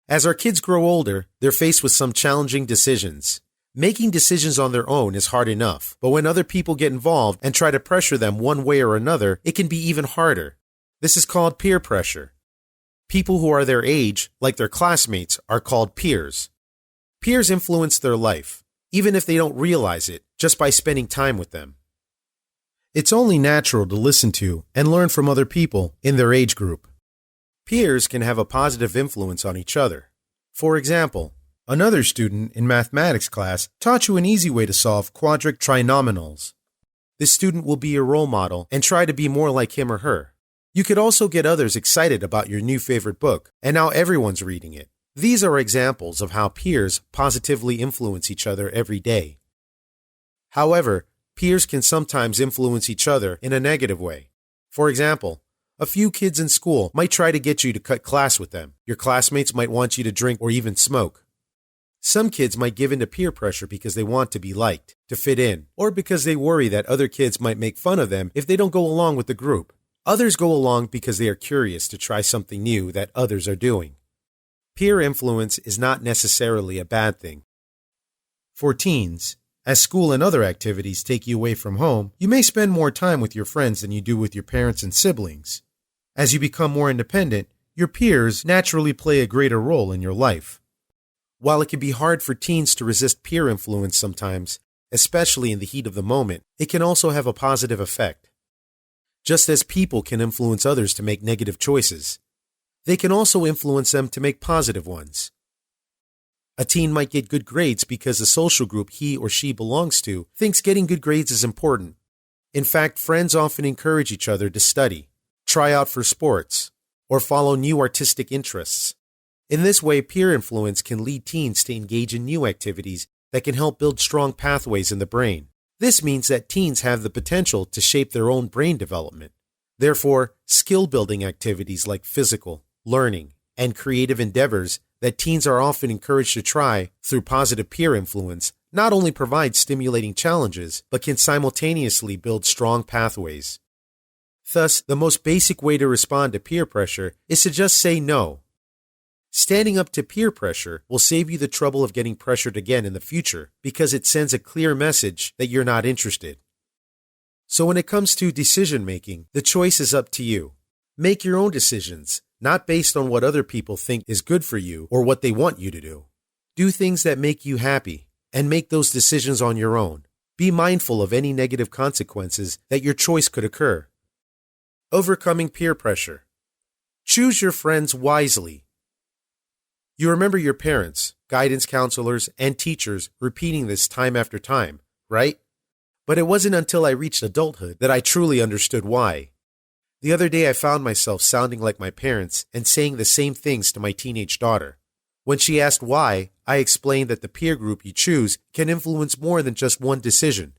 As our kids grow older, they're faced with some challenging decisions. Making decisions on their own is hard enough, but when other people get involved and try to pressure them one way or another, it can be even harder. This is called peer pressure. People who are their age, like their classmates, are called peers. Peers influence their life, even if they don't realize it, just by spending time with them. It's only natural to listen to and learn from other people in their age group. Peers can have a positive influence on each other. For example, another student in mathematics class taught you an easy way to solve quadratic trinomials. This student will be your role model and try to be more like him or her. You could also get others excited about your new favorite book, and now everyone's reading it. These are examples of how peers positively influence each other every day. However, peers can sometimes influence each other in a negative way. For example, a few kids in school might try to get you to cut class with them. Your classmates might want you to drink or even smoke. Some kids might give in to peer pressure because they want to be liked, to fit in, or because they worry that other kids might make fun of them if they don't go along with the group. Others go along because they are curious to try something new that others are doing. Peer influence is not necessarily a bad thing. For teens, as school and other activities take you away from home, you may spend more time with your friends than you do with your parents and siblings. As you become more independent, your peers naturally play a greater role in your life. While it can be hard for teens to resist peer influence sometimes, especially in the heat of the moment, it can also have a positive effect. Just as people can influence others to make negative choices, they can also influence them to make positive ones. A teen might get good grades because the social group he or she belongs to thinks getting good grades is important. In fact, friends often encourage each other to study, try out for sports, or follow new artistic interests. In this way, peer influence can lead teens to engage in new activities that can help build strong pathways in the brain. This means that teens have the potential to shape their own brain development. Therefore, skill-building activities like physical, learning, and creative endeavors that teens are often encouraged to try through positive peer influence not only provides stimulating challenges, but can simultaneously build strong pathways. Thus, the most basic way to respond to peer pressure is to just say no. Standing up to peer pressure will save you the trouble of getting pressured again in the future because it sends a clear message that you're not interested. So when it comes to decision making, the choice is up to you. Make your own decisions, not based on what other people think is good for you or what they want you to do. Do things that make you happy and make those decisions on your own. Be mindful of any negative consequences that your choice could occur. Overcoming peer pressure. Choose your friends wisely. You remember your parents, guidance counselors, and teachers repeating this time after time, right? But it wasn't until I reached adulthood that I truly understood why. The other day I found myself sounding like my parents and saying the same things to my teenage daughter. When she asked why, I explained that the peer group you choose can influence more than just one decision.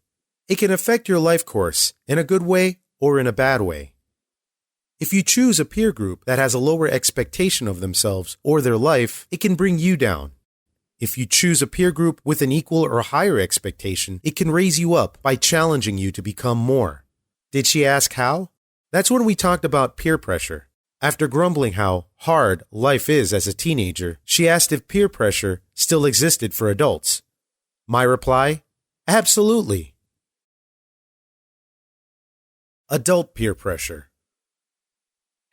It can affect your life course in a good way or in a bad way. If you choose a peer group that has a lower expectation of themselves or their life, it can bring you down. If you choose a peer group with an equal or higher expectation, it can raise you up by challenging you to become more. Did she ask how? That's when we talked about peer pressure. After grumbling how hard life is as a teenager, she asked if peer pressure still existed for adults. My reply? Absolutely. Adult peer pressure.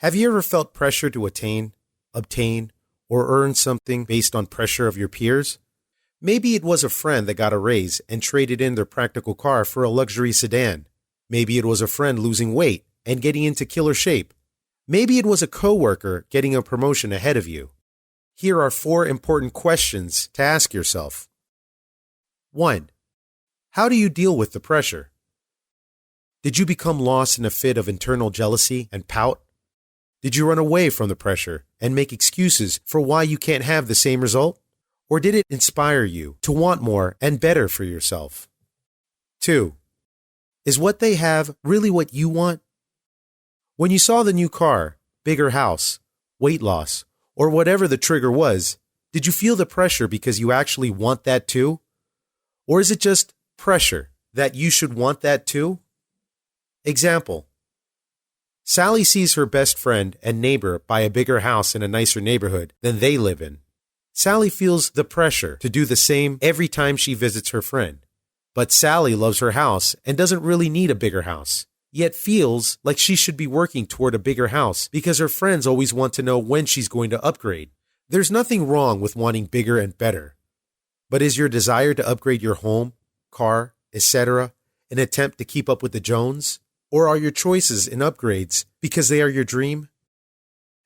Have you ever felt pressure to attain, obtain, or earn something based on pressure of your peers? Maybe it was a friend that got a raise and traded in their practical car for a luxury sedan. Maybe it was a friend losing weight and getting into killer shape. Maybe it was a coworker getting a promotion ahead of you. Here are 4 important questions to ask yourself. 1. How do you deal with the pressure? Did you become lost in a fit of internal jealousy and pout? Did you run away from the pressure and make excuses for why you can't have the same result? Or did it inspire you to want more and better for yourself? 2. Is what they have really what you want? When you saw the new car, bigger house, weight loss, or whatever the trigger was, did you feel the pressure because you actually want that too? Or is it just pressure that you should want that too? Example. Sally sees her best friend and neighbor buy a bigger house in a nicer neighborhood than they live in. Sally feels the pressure to do the same every time she visits her friend. But Sally loves her house and doesn't really need a bigger house, yet feels like she should be working toward a bigger house because her friends always want to know when she's going to upgrade. There's nothing wrong with wanting bigger and better. But is your desire to upgrade your home, car, etc., an attempt to keep up with the Jones? Or are your choices in upgrades because they are your dream?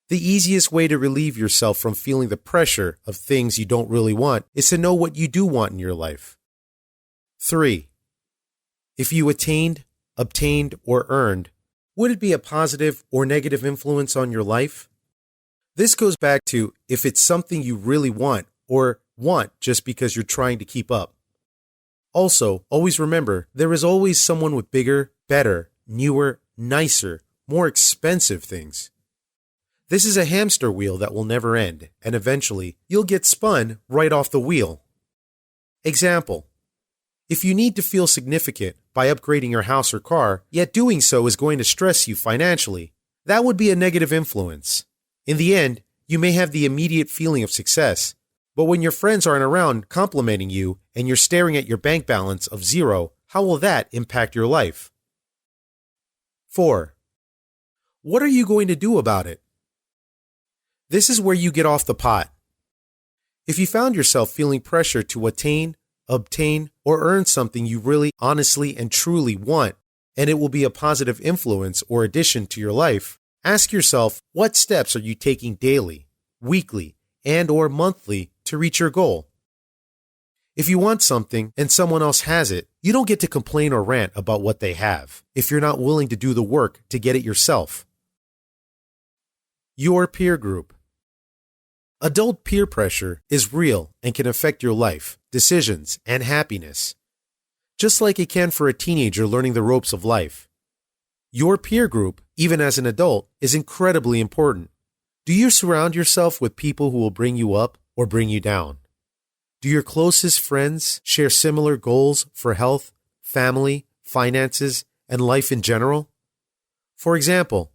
The easiest way to relieve yourself from feeling the pressure of things you don't really want is to know what you do want in your life. 3. If you attained, obtained, or earned, would it be a positive or negative influence on your life? This goes back to if it's something you really want or want just because you're trying to keep up. Also, always remember, there is always someone with bigger, better, newer, nicer, more expensive things. This is a hamster wheel that will never end, and eventually you'll get spun right off the wheel. Example. If you need to feel significant by upgrading your house or car, yet doing so is going to stress you financially, that would be a negative influence. In the end, you may have the immediate feeling of success, but when your friends aren't around complimenting you and you're staring at your bank balance of 0, how will that impact your life? 4. What are you going to do about it? This is where you get off the pot. If you found yourself feeling pressure to attain, obtain, or earn something you really honestly and truly want, and it will be a positive influence or addition to your life, ask yourself what steps are you taking daily, weekly, and or monthly to reach your goal. If you want something and someone else has it, you don't get to complain or rant about what they have if you're not willing to do the work to get it yourself. Your peer group. Adult peer pressure is real and can affect your life, decisions, and happiness, just like it can for a teenager learning the ropes of life. Your peer group, even as an adult, is incredibly important. Do you surround yourself with people who will bring you up, or bring you down? Do your closest friends share similar goals for health, family, finances, and life in general? For example,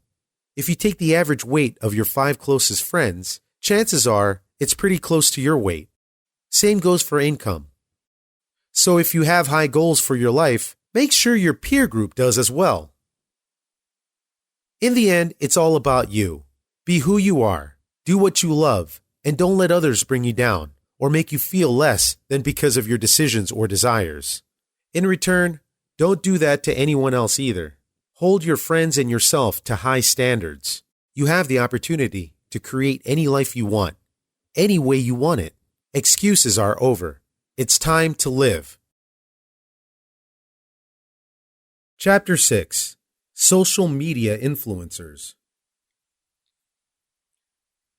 if you take the average weight of your 5 closest friends, chances are it's pretty close to your weight. Same goes for income. So if you have high goals for your life, make sure your peer group does as well. In the end, it's all about you. Be who you are, do what you love, and don't let others bring you down or make you feel less than because of your decisions or desires. In return, don't do that to anyone else either. Hold your friends and yourself to high standards. You have the opportunity to create any life you want, any way you want it. Excuses are over. It's time to live. Chapter 6. Social Media Influencers.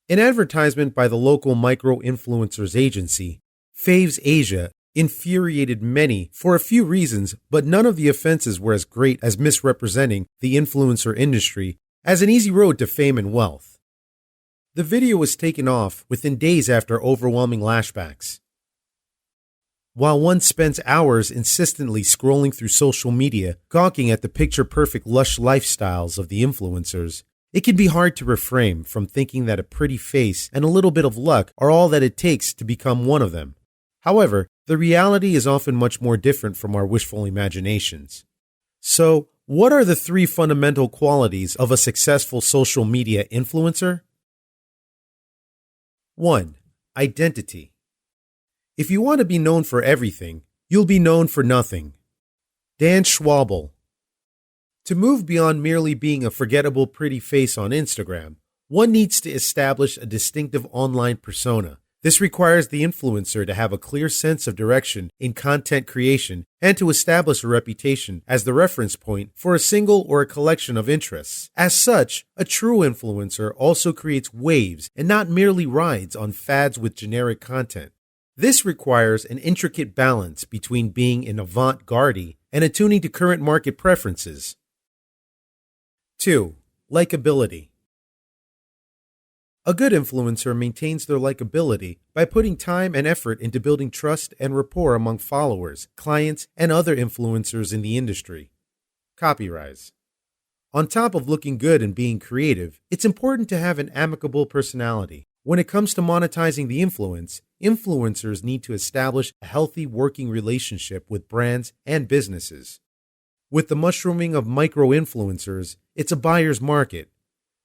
An advertisement by the local micro-influencers agency, Faves Asia, infuriated many for a few reasons, but none of the offenses were as great as misrepresenting the influencer industry as an easy road to fame and wealth. The video was taken off within days after overwhelming lashbacks. While one spends hours insistently scrolling through social media, gawking at the picture-perfect lush lifestyles of the influencers, it can be hard to refrain from thinking that a pretty face and a little bit of luck are all that it takes to become one of them. However, the reality is often much more different from our wishful imaginations. So, what are the 3 fundamental qualities of a successful social media influencer? 1. Identity. If you want to be known for everything, you'll be known for nothing. Dan Schwabel. To move beyond merely being a forgettable pretty face on Instagram, one needs to establish a distinctive online persona. This requires the influencer to have a clear sense of direction in content creation and to establish a reputation as the reference point for a single or a collection of interests. As such, a true influencer also creates waves and not merely rides on fads with generic content. This requires an intricate balance between being an avant-garde and attuning to current market preferences. 2. Likability. A good influencer maintains their likability by putting time and effort into building trust and rapport among followers, clients, and other influencers in the industry. Copyrights. On top of looking good and being creative, it's important to have an amicable personality. When it comes to monetizing the influence, influencers need to establish a healthy working relationship with brands and businesses. With the mushrooming of micro-influencers, it's a buyer's market.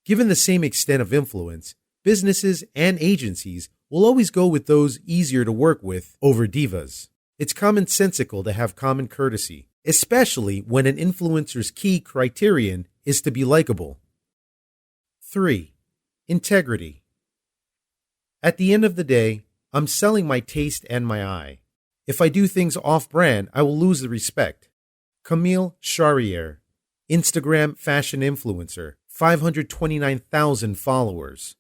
Given the same extent of influence, businesses and agencies will always go with those easier to work with over divas. It's commonsensical to have common courtesy, especially when an influencer's key criterion is to be likable. 3. Integrity. At the end of the day, I'm selling my taste and my eye. If I do things off-brand, I will lose the respect. Camille Charrier, Instagram fashion influencer, 529,000 followers.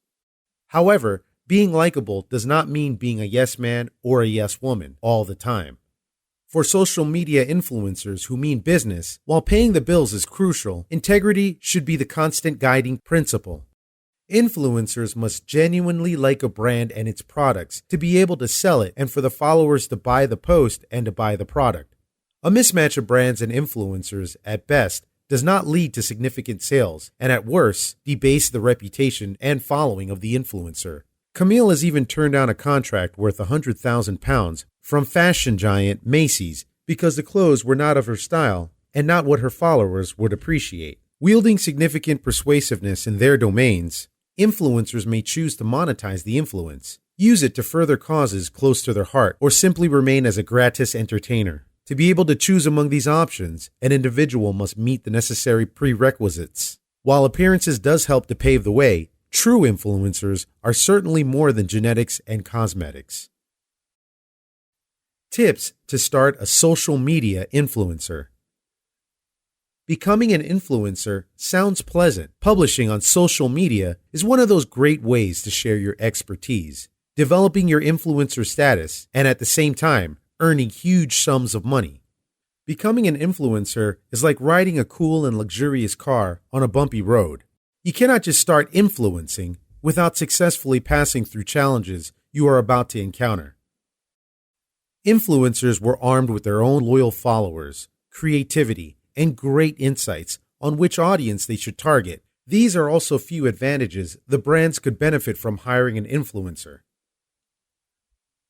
However, being likable does not mean being a yes man or a yes woman all the time. For social media influencers who mean business, while paying the bills is crucial, integrity should be the constant guiding principle. Influencers must genuinely like a brand and its products to be able to sell it and for the followers to buy the post and to buy the product. A mismatch of brands and influencers, at best, does not lead to significant sales, and at worst, debase the reputation and following of the influencer. Camille has even turned down a contract worth £100,000 from fashion giant Macy's because the clothes were not of her style and not what her followers would appreciate. Wielding significant persuasiveness in their domains, influencers may choose to monetize the influence, use it to further causes close to their heart, or simply remain as a gratis entertainer. To be able to choose among these options, an individual must meet the necessary prerequisites. While appearances does help to pave the way, true influencers are certainly more than genetics and cosmetics. Tips to start a social media influencer. Becoming an influencer sounds pleasant. Publishing on social media is one of those great ways to share your expertise, developing your influencer status, and at the same time, earning huge sums of money. Becoming an influencer is like riding a cool and luxurious car on a bumpy road. You cannot just start influencing without successfully passing through challenges you are about to encounter. Influencers were armed with their own loyal followers, creativity, and great insights on which audience they should target. These are also few advantages the brands could benefit from hiring an influencer.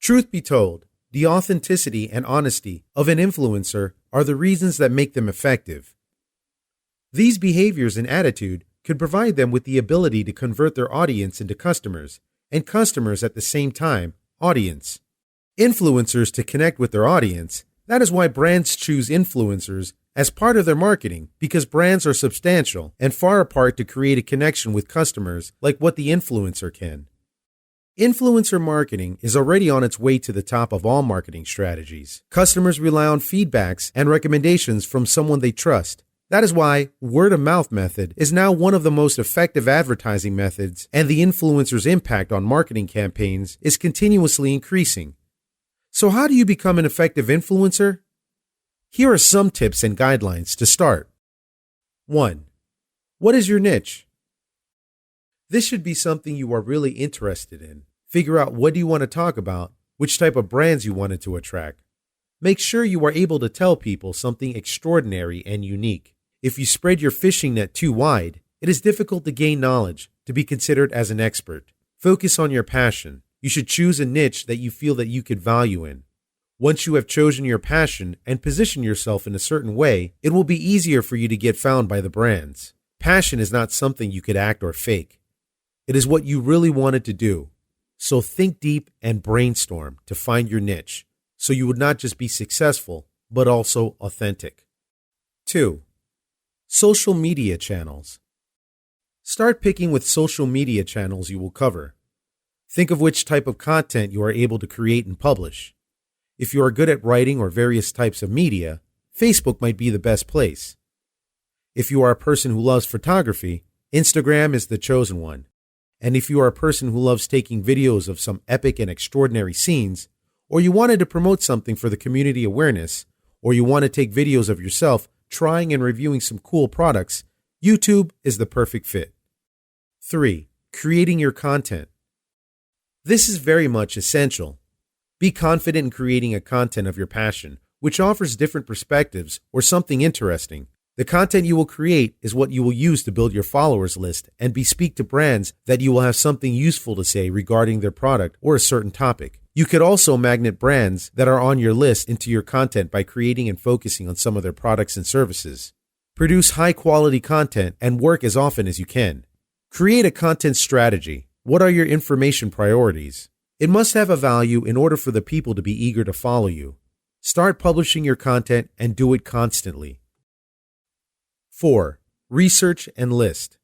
Truth be told, the authenticity and honesty of an influencer are the reasons that make them effective. These behaviors and attitude could provide them with the ability to convert their audience into customers, and customers at the same time, audience. Influencers to connect with their audience. That is why brands choose influencers as part of their marketing, because brands are substantial and far apart to create a connection with customers like what the influencer can. Influencer marketing is already on its way to the top of all marketing strategies. Customers rely on feedbacks and recommendations from someone they trust. That is why word-of-mouth method is now one of the most effective advertising methods, and the influencer's impact on marketing campaigns is continuously increasing. So how do you become an effective influencer? Here are some tips and guidelines to start. 1. What is your niche? This should be something you are really interested in. Figure out what do you want to talk about, which type of brands you wanted to attract. Make sure you are able to tell people something extraordinary and unique. If you spread your fishing net too wide, it is difficult to gain knowledge, to be considered as an expert. Focus on your passion. You should choose a niche that you feel that you could value in. Once you have chosen your passion and position yourself in a certain way, it will be easier for you to get found by the brands. Passion is not something you could act or fake. It is what you really wanted to do. So think deep and brainstorm to find your niche, so you would not just be successful, but also authentic. 2. Social media channels. Start picking with social media channels you will cover. Think of which type of content you are able to create and publish. If you are good at writing or various types of media, Facebook might be the best place. If you are a person who loves photography, Instagram is the chosen one. And if you are a person who loves taking videos of some epic and extraordinary scenes, or you wanted to promote something for the community awareness, or you want to take videos of yourself trying and reviewing some cool products, YouTube is the perfect fit. 3. Creating your content. This is very much essential. Be confident in creating a content of your passion, which offers different perspectives or something interesting. The content you will create is what you will use to build your followers list and bespeak to brands that you will have something useful to say regarding their product or a certain topic. You could also magnet brands that are on your list into your content by creating and focusing on some of their products and services. Produce high-quality content and work as often as you can. Create a content strategy. What are your information priorities? It must have a value in order for the people to be eager to follow you. Start publishing your content and do it constantly. 4. Research and list.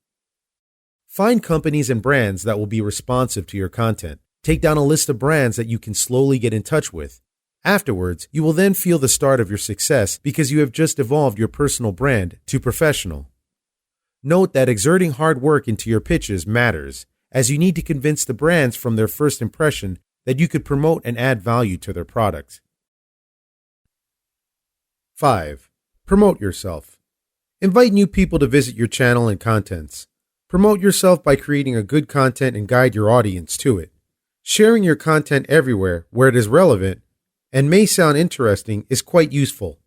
Find companies and brands that will be responsive to your content. Take down a list of brands that you can slowly get in touch with. Afterwards, you will then feel the start of your success because you have just evolved your personal brand to professional. Note that exerting hard work into your pitches matters, as you need to convince the brands from their first impression that you could promote and add value to their products. 5. Promote yourself. Invite new people to visit your channel and contents. Promote yourself by creating a good content and guide your audience to it. Sharing your content everywhere where it is relevant and may sound interesting is quite useful.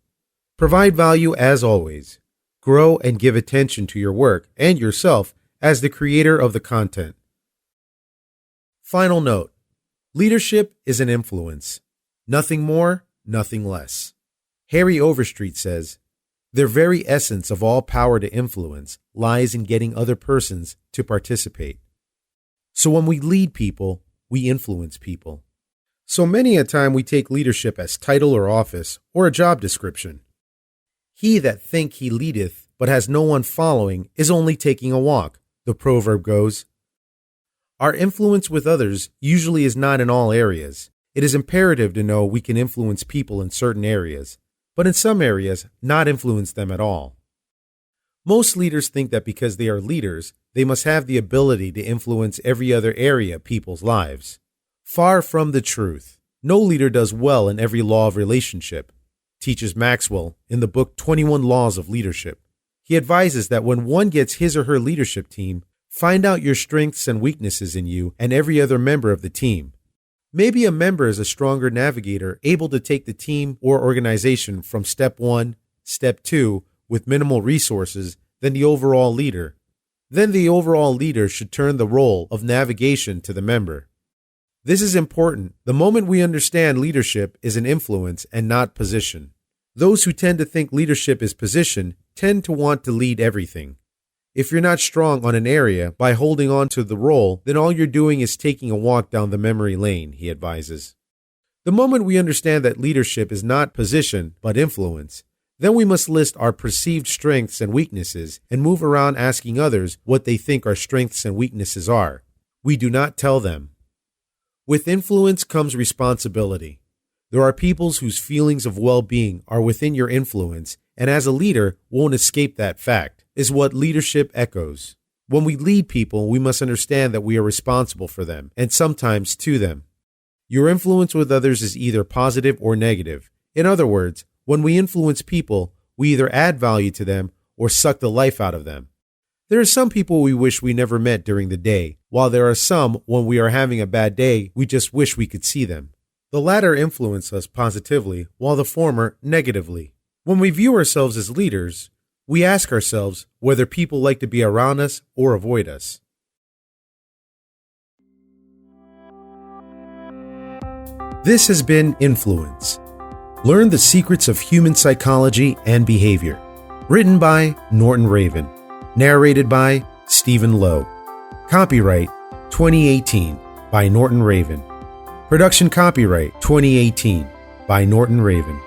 Provide value as always. Grow and give attention to your work and yourself as the creator of the content. Final note. Leadership is an influence. Nothing more, nothing less. Harry Overstreet says, "The very essence of all power to influence lies in getting other persons to participate." So when we lead people, we influence people. So many a time we take leadership as title or office or a job description. He that think he leadeth but has no one following is only taking a walk, the proverb goes. Our influence with others usually is not in all areas. It is imperative to know we can influence people in certain areas, but in some areas, not influence them at all. Most leaders think that because they are leaders, they must have the ability to influence every other area of people's lives. Far from the truth. No leader does well in every law of relationship, teaches Maxwell in the book 21 Laws of Leadership. He advises that when one gets his or her leadership team, find out your strengths and weaknesses in you and every other member of the team. Maybe a member is a stronger navigator, able to take the team or organization from step 1, step 2 with minimal resources than the overall leader. Then the overall leader should turn the role of navigation to the member. This is important. The moment we understand leadership is an influence and not position. Those who tend to think leadership is position tend to want to lead everything. If you're not strong on an area by holding on to the role, then all you're doing is taking a walk down the memory lane, he advises. The moment we understand that leadership is not position, but influence, then we must list our perceived strengths and weaknesses and move around asking others what they think our strengths and weaknesses are. We do not tell them. With influence comes responsibility. There are peoples whose feelings of well-being are within your influence, and as a leader won't escape that fact, is what leadership echoes. When we lead people, we must understand that we are responsible for them, and sometimes to them. Your influence with others is either positive or negative. In other words, when we influence people, we either add value to them or suck the life out of them. There are some people we wish we never met during the day, while there are some, when we are having a bad day, we just wish we could see them. The latter influence us positively, while the former negatively. When we view ourselves as leaders, we ask ourselves whether people like to be around us or avoid us. This has been Influence. Learn the secrets of human psychology and behavior. Written by Norton Raven. Narrated by Stephen Lowe. Copyright 2018 by Norton Raven. Production copyright 2018 by Norton Raven.